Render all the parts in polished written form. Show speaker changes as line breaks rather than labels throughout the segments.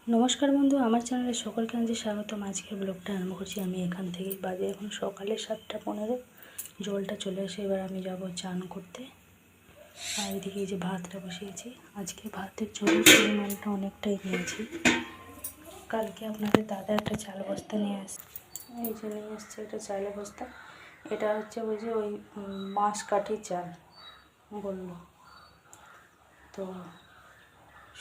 নমস্কার বন্ধু, আমার চ্যানেলে সকলকে আজ স্বাগতম। আজকের ব্লগটা আরম্ভ করছি আমি এখান থেকে। বাজে এখন সকালে 7:15। জলটা চলে এসে এবার আমি যাব চান করতে। আর এদিকে এই যে ভাতটা বসিয়েছি। আজকে ভাতের ঝোলের পরিমাণটা অনেকটাই নিয়েছি। কালকে আপনাদের দাদা একটা চাল বস্তা নিয়ে আসছে, এই যে নিয়ে এসছে একটা চালের বস্তা। এটা হচ্ছে ওই যে ওই বাঁশকাঠির চাল বললো। তো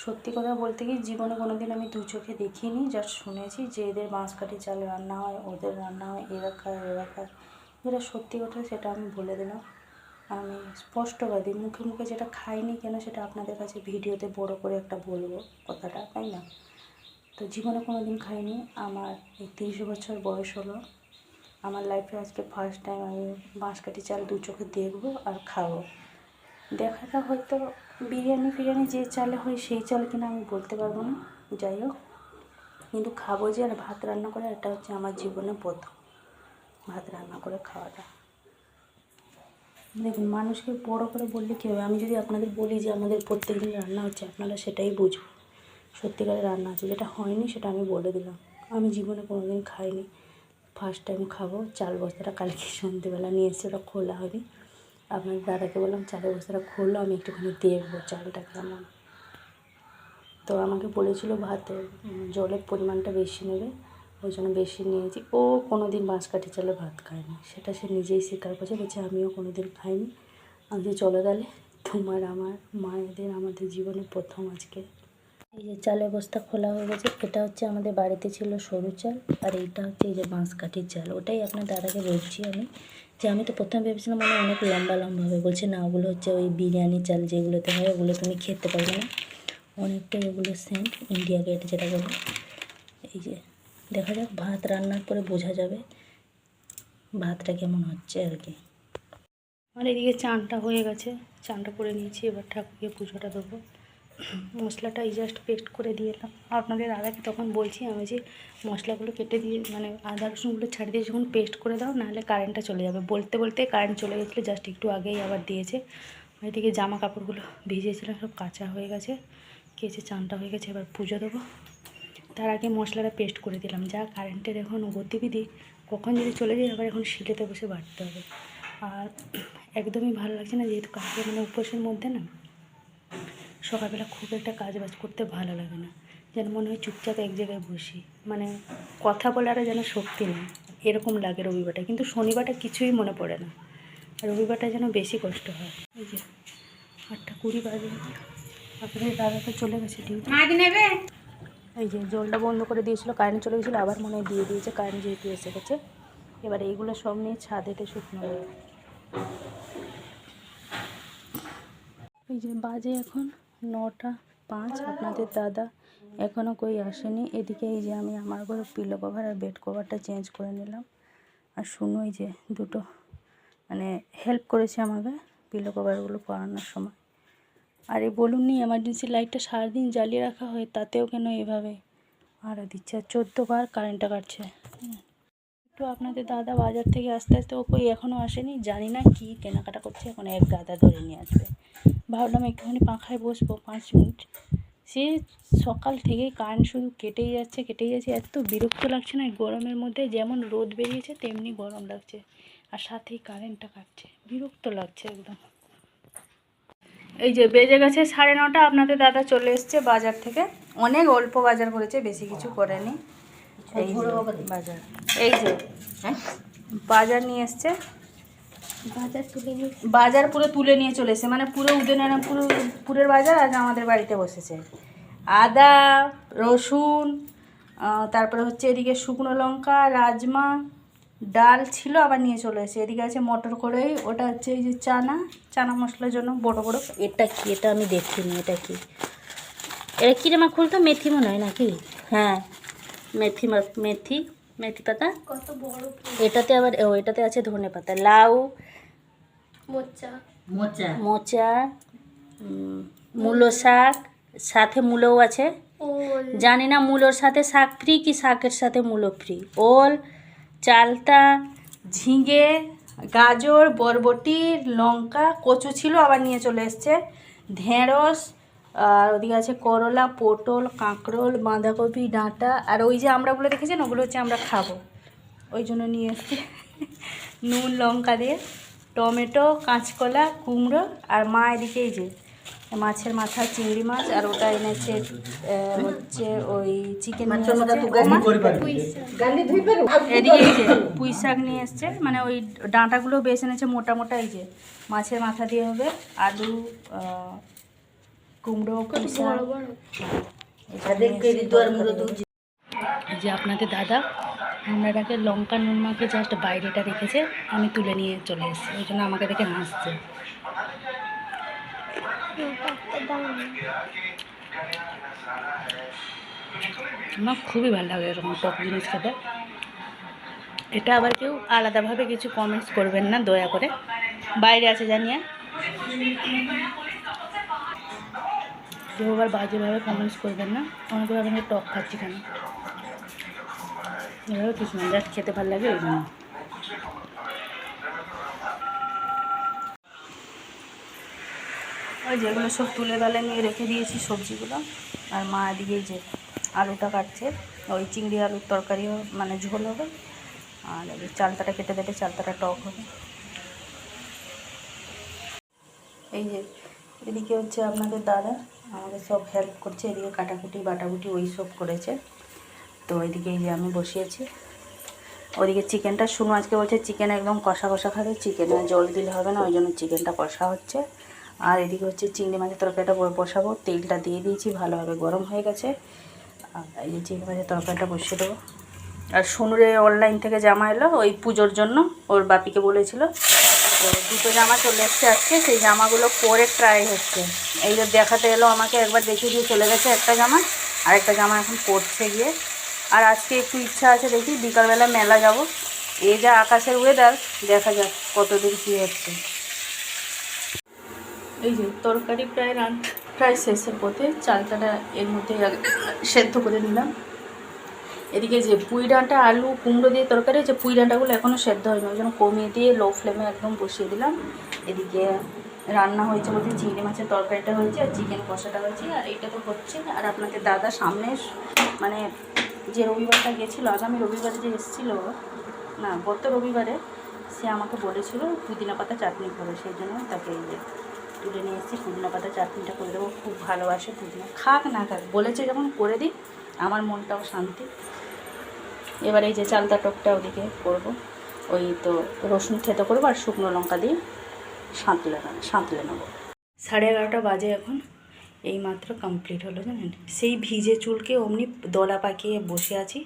সত্যি কথা বলতে কি, জীবনে কোনোদিন আমি দু চোখে দেখিনি, জাস্ট শুনেছি যে এদের বাঁশকাঠি চালে রান্না হয়, ওদের রান্না হয়, এরা খায় এরা খায়। যেটা সত্যি কথা সেটা আমি বলে দিলাম। আমি স্পষ্টবাদী, মুখে মুখে যেটা খাইনি কেন সেটা আপনাদের কাছে ভিডিওতে বড় করে একটা বলবো কথাটা, তাই না? তো জীবনে কোনো দিন খাইনি। আমার এই 30 বছর বয়স হলো। আমার লাইফে আজকে ফার্স্ট টাইম আমি বাঁশকাঠি চাল দু চোখে দেখবো আর খাবো। দেখাটা হয়তো বিরিয়ানি যে চালে হয় সেই চাল কিনা আমি বলতে পারবো না, যাই হোক, কিন্তু খাবো যে আর ভাত রান্না করে, এটা হচ্ছে আমার জীবনে প্রথম ভাত রান্না করে খাওয়াটা। দেখুন, মানুষকে বড় করে বললে কী হবে? আমি যদি আপনাদের বলি যে আমাদের প্রত্যেক দিন রান্না হচ্ছে, আপনারা সেটাই বুঝবো সত্যিকারের রান্না আছে। যেটা হয়নি সেটা আমি বলে দিলাম। আমি জীবনে কোনো দিন খাইনি, ফার্স্ট টাইম খাবো। চাল বস্তাটা কালকে সন্ধ্যেবেলা নিয়ে এসে ওটা খোলা হয়নি। আপনার দাদাকে বললাম চালের বস্তাটা খুললো, আমি একটুখানি দেখবো চালটা কেমন। তো আমাকে বলেছিল ভাতের জলের পরিমাণটা বেশি নেবে, ওই জন্য বেশি নিয়েছি। ও কোনো দিন বাঁশকাঠি চালে ভাত খায়নি, সেটা সে নিজেই স্বীকার করছে, বলছে আমিও কোনো দিন খাইনি। আমি যে চলো তাহলে, তোমার আমার মায়েদের আমাদের জীবনে প্রথম আজকে। এই যে চালের বস্তা খোলা হয়ে গেছে। এটা হচ্ছে আমাদের বাড়িতে ছিল সরু চাল, আর এইটা হচ্ছে এই যে বাঁশকাঠির চাল। ওটাই আপনার দাদাকে বলছি আমি, যে আমি তো প্রথমে ভেবেছিলাম মানে অনেক লম্বা লম্বা হবে। বলছে না, ওগুলো হচ্ছে ওই বিরিয়ানি চাল যেগুলোতে হয়, ওগুলো তুমি খেতে পারবে না, অনেকটাই ওগুলো সেন্ট, ইন্ডিয়া গেট যেটা বলে। এই যে দেখা যাক, ভাত রান্নার পরে বোঝা যাবে ভাতটা কেমন হচ্ছে আর কি। আর এদিকে চানটা হয়ে গেছে, চানটা করে নিয়েছি। এবার ঠাকুরকে পুজোটা দেবো। মশলাটা এই জাস্ট পেস্ট করে দিয়ে এলাম। আপনাদের দাদাকে তখন বলছি আমি যে মশলাগুলো কেটে দিয়ে, মানে আদা রসুনগুলো ছাড়িয়ে দিয়ে যখন পেস্ট করে দাও, নাহলে কারেন্টটা চলে যাবে। বলতে বলতে কারেন্ট চলে গেছিলো, জাস্ট একটু আগেই আবার দিয়েছে। এদিকে জামা কাপড়গুলো ভিজেছিলো, সব কাঁচা হয়ে গেছে, কেচে চানটা হয়ে গেছে। এবার পুজো দেবো। তার আগে মশলাটা পেস্ট করে দিলাম। যা কারেন্টের এখন গতিবিধি, কখন যদি চলে যায়, আবার এখন শিলেতে বসে বাটতে হবে। আর একদমই ভালো লাগছে না, যেহেতু কাজে মানে উপোসের মধ্যে না, সকালবেলা খুব একটা কাজ বাজ করতে ভালো লাগে না, যেন মনে হয় চুপচাপ এক জায়গায় বসি, মানে কথা বলারও যেন শক্তি নেই, এরকম লাগে রবিবারটা। কিন্তু শনিবারটা কিছুই মনে পড়ে না, রবিবারটা যেন বেশি কষ্ট হয়। এই যে 8:20 বাজে, আপনাদের দাদা তো চলে গেছে ডিউটি। এই যে জলটা বন্ধ করে দিয়েছিল, কারেন্ট চলে গেছিলো, আবার মনে হয় দিয়ে দিয়েছে কারেন্ট যেহেতু এসে গেছে। এবার এইগুলো সব নিয়ে ছাদেতে শুকনো হবে। এই যে বাজে এখন 9:05। আপনাদের দাদা এখনও কই আসেনি। এদিকে এই যে আমি আমার ঘরে পিলো কভার আর বেড কভারটা চেঞ্জ করে নিলাম। আর শুনো, এই যে দুটো মানে হেল্প করেছে আমাকে পিলো কভারগুলো পরানোর সময়। আর এই বলুন নি, এমার্জেন্সি লাইটটা সারাদিন জ্বালিয়ে রাখা হয়, তাতেও কেন এভাবে আর দিচ্ছে। আর 14 বার কারেন্টটা কাটছে। তো আপনাদের দাদা বাজার থেকে আস্তে আস্তে, ও কই এখনও আসেনি, জানি না কি কেনাকাটা করছে। এখন এক গাদা ধরে নিয়ে আসবে। ভাবলাম একটুখানি পাখায় বসবো 5 মিনিট। সে সকাল থেকেই কারেন্ট শুধু কেটেই যাচ্ছে। এত বিরক্ত লাগছে না, গরমের মধ্যে যেমন রোদ বেরিয়েছে তেমনি গরম লাগছে, আর সাথেই কারেন্টটা কাটছে, বিরক্ত লাগছে একদম। এই যে বেজে গেছে 9:30। আপনাদের দাদা চলে এসছে বাজার থেকে। অনেক অল্প বাজার করেছে, বেশি কিছু করেনি। এই যে বাজার, এই যে বাজার নিয়ে এসছে। বাজার পুরো তুলে নিয়ে চলে এসেছে, মানে পুরো পুরের বাজার আজ আমাদের বাড়িতে বসেছে। আদা, রসুন, তারপরে হচ্ছে এদিকে শুকনো লঙ্কা, রাজমা, ডাল ছিল, আবার নিয়ে চলে এসেছে। এদিকে আছে মটর কড়াই, ওটা হচ্ছে এই যে চানা মশলার জন্য বড় বড়। এটা কি? এটা আমি দেখিনি, এটা কি? এটা কী রে মা? খুলতো মেথি মনে হয় নাকি? হ্যাঁ, মেথি পাতা। কত বড়! এটাতে আবার এটাতে আছে ধনে পাতা, লাউ, মোচা, মূলো শাক, সাথে মূলোও আছে। জানি না মূলোর সাথে শাক ফ্রি কি শাকের সাথে মূলো ফ্রি। ওল, চালতা, ঝিঙে, গাজর, বরবটি, লঙ্কা, কচু ছিল, আবার নিয়ে চলে এসছে। ঢেঁড়স, আর ওদিকে আছে করলা, পটল, কাঁকরোল, বাঁধাকপি, ডাঁটা, আর ওই যে আমড়াগুলো দেখেছেন ওগুলো হচ্ছে আমরা খাবো, ওই জন্য নিয়ে এসছি। নুন লঙ্কা দিয়ে, টমেটো, কাঁচকলা, কুমড়ো, আর মা এদিকে এই যে মাছের মাথা, চিংড়ি মাছ, আর ওটা এনেছে হচ্ছে ওই চিকেন। এদিকে এই যে পুঁই শাক নিয়ে এসছে, মানে ওই ডাঁটাগুলো বেশ এনেছে মোটা মোটা। এই যে মাছের মাথা দিয়ে হবে, আলু, কুমড়ো, পুঁই শাক। এই যে আপনাদের দাদা আমরাটাকে লঙ্কা নুন মাখে জাস্ট বাইরেটা রেখেছে, আমি তুলে নিয়ে চলে এসেছি, ওই জন্য আমাকে দেখে হাসছে। আমার খুবই ভালো লাগে এরকম টক জিনিস খেতে। এটা আবার কেউ আলাদাভাবে কিছু কমেন্টস করবেন না দয়া করে, বাইরে আছে জানিয়ে কেউ আবার বাজেভাবে কমেন্টস করবেন না, অনেকে ভাবেন টক খাচ্ছি কেন, এভাবে কিছু না, জাস্ট খেতে ভালো লাগে ওই জন্য। ওই যেগুলো সব তুলে বেলে নিয়ে রেখে দিয়েছি সবজিগুলো, আর মা এদিকে যে আলুটা কাটছে, ওই চিংড়ি আলুর তরকারি মানে ঝোল হবে, আর চালতাটা কেটে দেবে, চালতাটা টক হবে। এই যে এদিকে হচ্ছে আপনাদের দাদা আমাদের সব হেল্প করছে, এদিকে কাটাকুটি বাটাকুটি ওই সব করেছে। তো এদিকে এই যে আমি বসিয়েছি, ওইদিকে চিকেনটা শুনো আজকে বলছে চিকেন একদম কষা কষা খাবে, চিকেনে জল দিলে হবে না, ওই জন্য চিকেনটা কষা হচ্ছে। আর এদিকে হচ্ছে চিংড়ি মাছের তরকারিটা বসাবো, তেলটা দিয়ে দিয়েছি, ভালোভাবে গরম হয়ে গেছে। আর এই যে চিংড়ি মাছের তরকারিটা বসিয়ে দেবো। আর সোনুরে অনলাইন থেকে জামা এলো ওই পুজোর জন্য, ওর বাপিকে বলেছিল, তো দুটো জামা চলে এসছে আজকে, সেই জামাগুলো পরে ট্রাই হচ্ছে। এই যে দেখাতে এলো আমাকে, একবার দেখিয়ে দিয়ে চলে গেছে একটা জামা, আর একটা জামা এখন পরছে গিয়ে। আর আজকে একটু ইচ্ছা আছে দেখি বিকালবেলা মেলা যাব, এই যা আকাশের ওয়েদার, দেখা যাক কতদিন কী হচ্ছে। এই যে তরকারি প্রায় শেষের পথে, চালটাটা এর মধ্যে সেদ্ধ করে নিলাম। এদিকে যে পুঁই ডাঁটা, আলু, কুমড়ো দিয়ে তরকারি, যে পুঁই ডাঁটাগুলো এখনও সেদ্ধ হয়নি, ওই জন্য কমিয়ে দিয়ে লো ফ্লেমে একদম বসিয়ে দিলাম। এদিকে রান্না হয়েছে বলতে চিংড়ি মাছের তরকারিটা হয়েছে, আর চিকেন কষাটা হয়েছে, আর এইটা তো হচ্ছে। আর আপনাদের দাদা সামনে মানে যে রবিবারটা গেছিলো, আগামী রবিবারে যে এসেছিলো না, গত রবিবারে সে আমাকে বলেছিল পুদিনা পাতা চাটনি করে, সেই জন্য তাকে এই যে তুলে নিয়ে এসেছি, পুদিনা পাতা চাটনিটা করে দেবো। খুব ভালোবাসে পুদিনা, খাক না খাক বলেছে যখন করে দিই, আমার মনটাও শান্তি। এবার এই যে চালতা টকটা ওদিকে করবো, ওই তো রসুন থেতো করবো আর শুকনো লঙ্কা দিয়ে সাঁতলে নেবো। 11:30 বাজে এখন, এই মাত্র কমপ্লিট হলো জানেন। সেই ভিজে চুলকে অমনি দলা পাকিয়ে বসে আছি,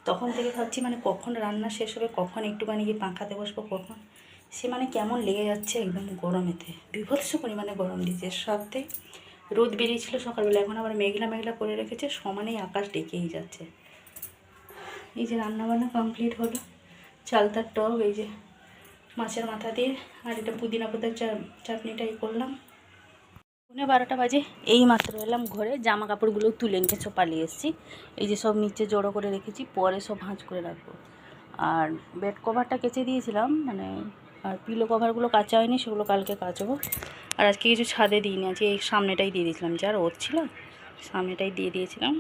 তখন থেকে ভাবছি মানে কখন রান্না শেষ হবে, কখন একটুখানি গিয়ে পাখাতে বসবো, কখন সে মানে কেমন লেগে যাচ্ছে একদম গরমেতে, বিভৎস পরিমাণে গরম দিচ্ছে। সাথে রোদ বেরিয়েছিল সকালবেলা, এখন আবার মেঘলা মেঘলা করে রেখেছে, সমানেই আকাশ ডেকেই যাচ্ছে। এই যে রান্নাবান্না কমপ্লিট হলো, চালতার টক, এই যে মাছের মাথা দিয়ে, আর এটা পুদিনা পাতার চাটনিটাই করলাম। 12:30 বাজে, এই মাত্র এলাম ঘরে, জামা কাপড়গুলো তুলে নিয়ে সব পালিয়ে এসেছি। এই যে সব নিচে জড়ো করে রেখেছি, পরে সব ভাঁজ করে রাখবো। আর বেড কভারটা কেচে দিয়েছিলাম, মানে আর পিলো কভারগুলো কাচা হয়নি, সেগুলো কালকে কাচবো। আর আজকে কিছু ছাদে দিইনি, আজকে এই সামনেটাই দিয়ে দিয়েছিলাম, যার ওর ছিল সামনেটাই দিয়ে দিয়েছিলাম।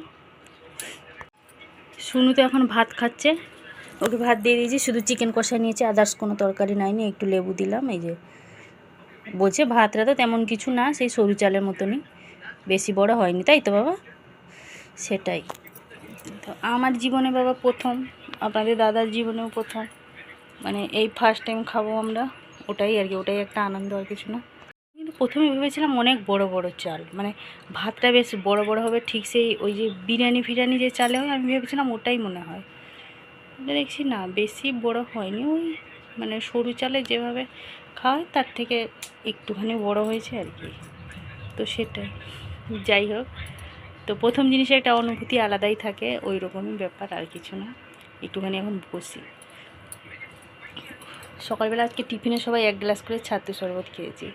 শুনু তো এখন ভাত খাচ্ছে, ওকে ভাত দিয়ে দিয়েছি, শুধু চিকেন কষা নিয়েছে, আদার্স কোনো তরকারি নাইনি, একটু লেবু দিলাম। এই যে বলছে ভাতটা তো তেমন কিছু না, সেই সরু চালের মতনই, বেশি বড় হয়নি, তাই তো বাবা? সেটাই তো আমার জীবনে বাবা প্রথম, আপনাদের দাদার জীবনেও প্রথম, মানে এই ফার্স্ট টাইম খাবো আমরা, ওটাই আর কি, ওটাই একটা আনন্দ, আর কিছু না। কিন্তু প্রথমে ভেবেছিলাম অনেক বড় বড় চাল, মানে ভাতটা বেশ বড় বড় হবে, ঠিক সেই ওই যে বিরিয়ানি ফিরিয়ানি যে চালে হয়, আমি ভেবেছিলাম ওটাই মনে হয়, দেখছি না বেশি বড় হয়নি, ওই মানে সরু চালে যেভাবে খাওয়ায় তার থেকে একটুখানি বড় হয়েছে আর কি। তো সেটাই, যাই হোক, তো প্রথম জিনিসের একটা অনুভূতি আলাদাই থাকে, ওই রকমই ব্যাপার, আর কিছু না। একটুখানি এখন বসি। সকালবেলা আজকে টিফিনে সবাই 1 গ্লাস করে ছাতু শরবত খেয়েছি।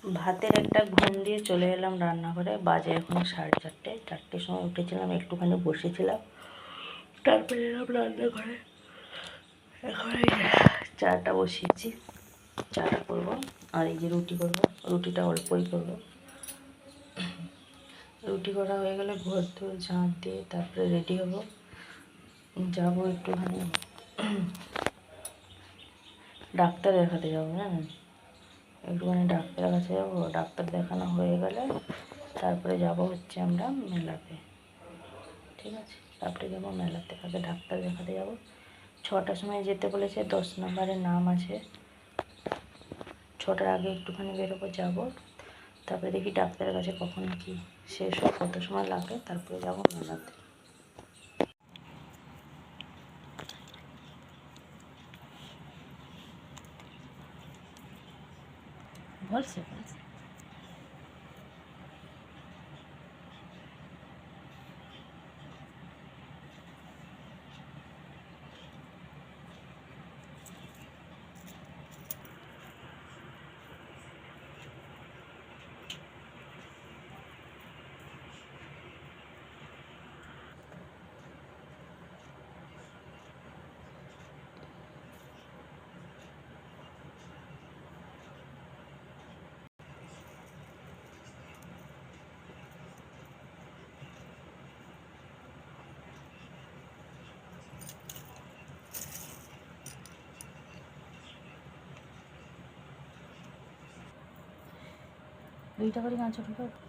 ভাতের একটা ঘুম দিয়ে চলে এলাম রান্নাঘরে, বাজে এখন 4:30, 4টের সময় উঠেছিলাম, একটুখানি বসেছিলাম, তারপরে এলাম রান্নাঘরে। এখন চাটা বসিয়েছি, চাটা করবো, আর এই যে রুটি করবো, রুটিটা অল্পই করবো। রুটি করা হয়ে গেলে ঘর ধুয়ে ঝাঁট দিয়ে তারপরে রেডি হব, যাবো একটুখানি ডাক্তার দেখাতে যাবো। হ্যাঁ, একটুখানি ডাক্তারের কাছে যাবো। ডাক্তার দেখানো হয়ে গেলে তারপরে যাব হচ্ছে আমরা মেলাতে। ঠিক আছে, তারপরে যাবো মেলাতে। আগে ডাক্তার দেখাতে যাব। 6টার সময় যেতে বলেছে, 10 নম্বরের নাম আছে। 6টার আগে একটুখানি বেরোবো, যাবো। তারপরে দেখি ডাক্তারের কাছে কখন কি শেষ হয়, কত সময় লাগে, তারপরে যাবো মেলাতে। ভলসে দুইটা করে কাঁচা ঢুকাবো।